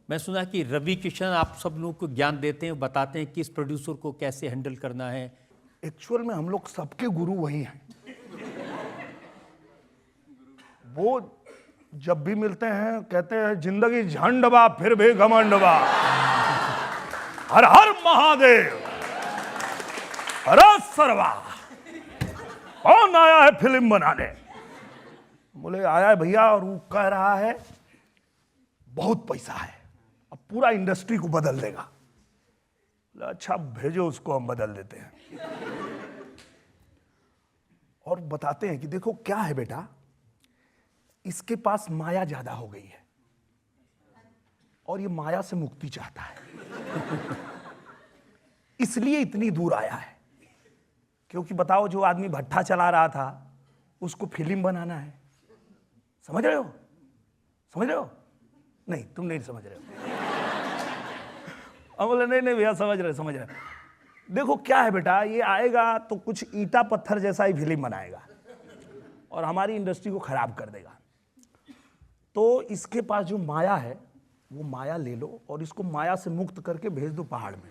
मैं सुना कि रवि किशन आप सब लोगों को ज्ञान देते हैं, बताते हैं किस प्रोड्यूसर को कैसे हैंडल करना है। एक्चुअल में हम लोग सबके गुरु वही हैं। वो जब भी मिलते हैं कहते हैं जिंदगी झंडवा फिर भी घमंडवा, हर हर महादेव, हर सर्वा। कौन आया है फिल्म बनाने? बोले आया है भैया, और वो कह रहा है बहुत पैसा है, अब पूरा इंडस्ट्री को बदल देगा। अच्छा भेजो उसको, हम बदल देते हैं। और बताते हैं कि देखो क्या है बेटा, इसके पास माया ज्यादा हो गई है और ये माया से मुक्ति चाहता है इसलिए इतनी दूर आया है। क्योंकि बताओ, जो आदमी भट्ठा चला रहा था उसको फिल्म बनाना है। समझ रहे हो? समझ रहे हो? नहीं, तुम नहीं समझ रहे हो। अब बोले नहीं नहीं भैया समझ रहे। देखो क्या है बेटा, ये आएगा तो कुछ ईटा पत्थर जैसा ही फिल्म बनाएगा और हमारी इंडस्ट्री को खराब कर देगा। तो इसके पास जो माया है वो माया ले लो और इसको माया से मुक्त करके भेज दो पहाड़ में।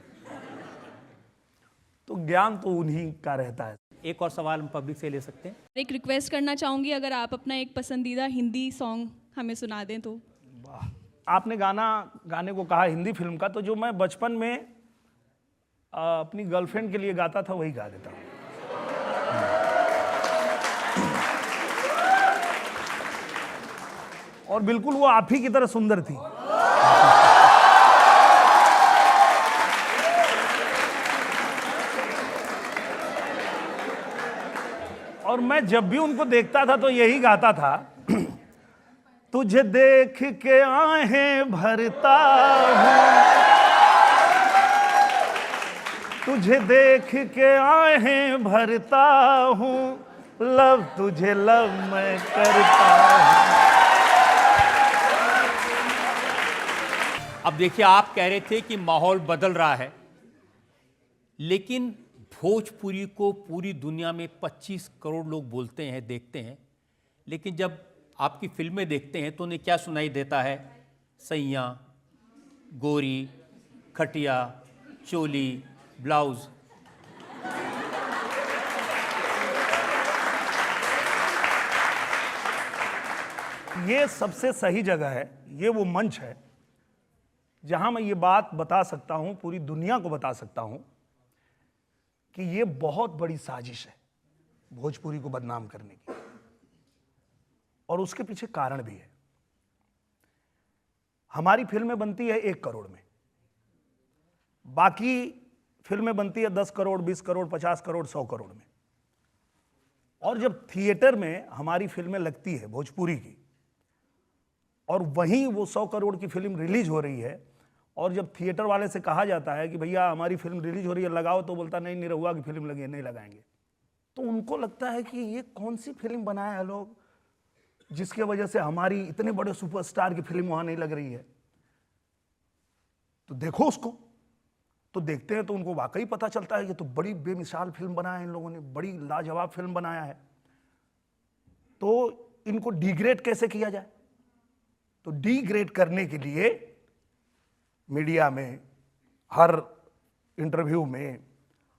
तो ज्ञान तो उन्हीं का रहता है। एक और सवाल हम पब्लिक से ले सकते हैं। एक रिक्वेस्ट करना चाहूँगी, अगर आप अपना एक पसंदीदा हिंदी सॉन्ग हमें सुना दें तो। वाह, आपने गाने को कहा हिंदी फिल्म का, तो जो मैं बचपन में अपनी गर्लफ्रेंड के लिए गाता था वही गा देता हूँ। और बिल्कुल वो आप ही की तरह सुंदर थी। और मैं जब भी उनको देखता था तो यही गाता था, तुझे देख के आहें भरता हूं, तुझे देख के आहें भरता हूं, लव तुझे लव मैं करता हूं। अब देखिए, आप कह रहे थे कि माहौल बदल रहा है, लेकिन भोजपुरी को पूरी दुनिया में 25 करोड़ लोग बोलते हैं, देखते हैं, लेकिन जब आपकी फिल्में देखते हैं तो उन्हें क्या सुनाई देता है? सैया, गोरी, खटिया, चोली, ब्लाउज। ये सबसे सही जगह है, ये वो मंच है जहां मैं ये बात बता सकता हूं, पूरी दुनिया को बता सकता हूं कि ये बहुत बड़ी साजिश है भोजपुरी को बदनाम करने की, और उसके पीछे कारण भी है। हमारी फिल्में बनती है 1 करोड़ में, बाकी फिल्में बनती है 10 करोड़, 20 करोड़, 50 करोड़, 100 करोड़ में। और जब थिएटर में हमारी फिल्में लगती है भोजपुरी की, और वहीं वो 100 करोड़ की फिल्म रिलीज हो रही है, और जब थिएटर वाले से कहा जाता है कि भैया हमारी फिल्म रिलीज हो रही है, लगाओ, तो बोलता नहीं, निरहुआ की फिल्म लगी है, नहीं लगाएंगे। तो उनको लगता है कि ये कौन सी फिल्म बनाया है लोग, जिसके वजह से हमारी इतने बड़े सुपरस्टार की फिल्म वहां नहीं लग रही है। तो देखो उसको, तो देखते हैं तो उनको वाकई पता चलता है कि तो बड़ी बेमिसाल फिल्म बनाया है इन लोगों ने, बड़ी लाजवाब फिल्म बनाया है। तो इनको डिग्रेड कैसे किया जाए? तो डिग्रेड करने के लिए मीडिया में, हर इंटरव्यू में,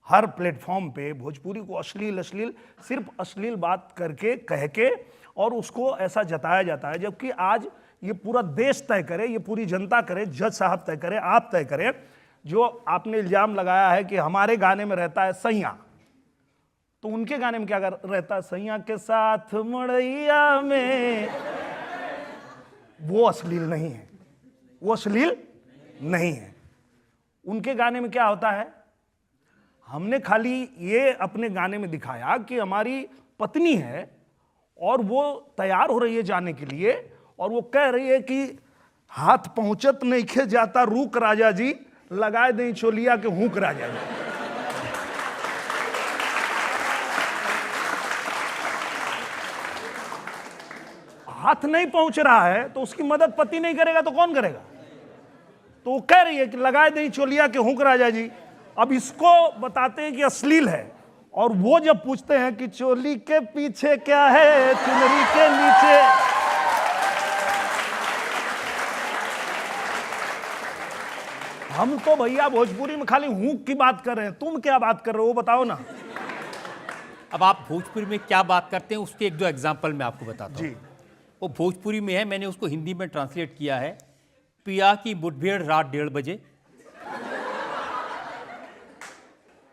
हर प्लेटफॉर्म पे भोजपुरी को अश्लील सिर्फ अश्लील बात करके, कह के, और उसको ऐसा जताया जाता है, जबकि आज ये पूरा देश तय करे, ये पूरी जनता करे, जज साहब तय करे, आप तय करें। जो आपने इल्जाम लगाया है कि हमारे गाने में रहता है सैया, तो उनके गाने में क्या रहता है? सैया के साथ मड़ैया में। वो अश्लील नहीं है, वो अश्लील नहीं है। उनके गाने में क्या होता है? हमने खाली ये अपने गाने में दिखाया कि हमारी पत्नी है और वो तैयार हो रही है जाने के लिए, और वो कह रही है कि हाथ पहुंचत नहीं खे जाता रूक राजा जी, लगाए दें चोलिया के हुक राजा जी। हाथ नहीं पहुंच रहा है तो उसकी मदद पति नहीं करेगा तो कौन करेगा? तो वो कह रही है कि लगाए दें चोलिया के हुक राजा जी। अब इसको बताते हैं कि अश्लील है, और वो जब पूछते हैं कि चोली के पीछे क्या है, चुनरी के नीचे, हम तो भैया भोजपुरी में खाली हुक की बात कर रहे हैं, तुम क्या बात कर रहे हो वो बताओ ना। अब आप भोजपुरी में क्या बात करते हैं उसके एक दो एग्जाम्पल मैं आपको बताता हूँ। जी। वो भोजपुरी में है, मैंने उसको हिंदी में ट्रांसलेट किया है। पिया की मुठभेड़ रात 1:30 बजे,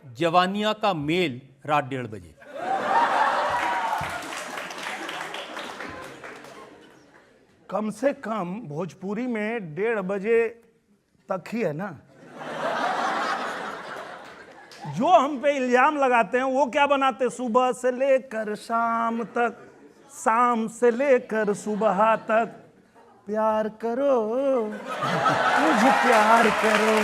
जवानिया का मेल रात 1:30 बजे। कम से कम भोजपुरी में 1:30 बजे तक ही है ना। जो हम पे इल्जाम लगाते हैं वो क्या बनाते हैं, सुबह से लेकर शाम तक, शाम से लेकर सुबह तक, प्यार करो मुझे प्यार करो।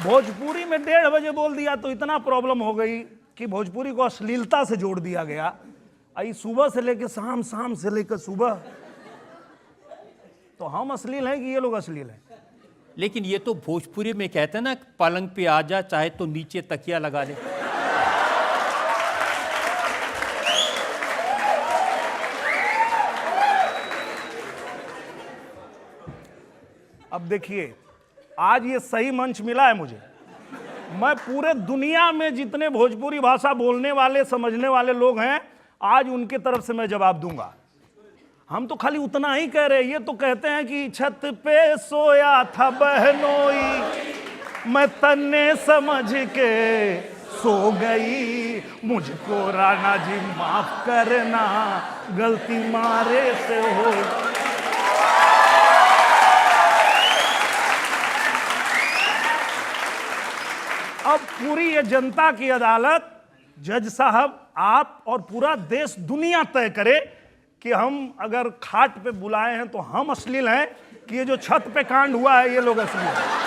भोजपुरी में 1:30 बजे बोल दिया तो इतना प्रॉब्लम हो गई कि भोजपुरी को अश्लीलता से जोड़ दिया गया। आई सुबह से लेकर शाम, शाम से लेकर सुबह, तो हम अश्लील हैं कि ये लोग अश्लील हैं? लेकिन ये तो भोजपुरी में कहते हैं ना, पलंग पे आ जा चाहे तो नीचे तकिया लगा ले। अब देखिए, आज ये सही मंच मिला है मुझे। मैं पूरे दुनिया में जितने भोजपुरी भाषा बोलने वाले समझने वाले लोग हैं, आज उनके तरफ से मैं जवाब दूंगा। हम तो खाली उतना ही कह रहे हैं, ये तो कहते हैं कि छत पे सोया था बहनोई, मैं तन्ने समझ के सो गई, मुझको राणा जी माफ करना, गलती मारे से हो। अब पूरी ये जनता की अदालत, जज साहब, आप और पूरा देश दुनिया तय करे कि हम अगर खाट पे बुलाए हैं तो हम अश्लील हैं कि ये जो छत पे कांड हुआ है ये लोग अश्लील हैं।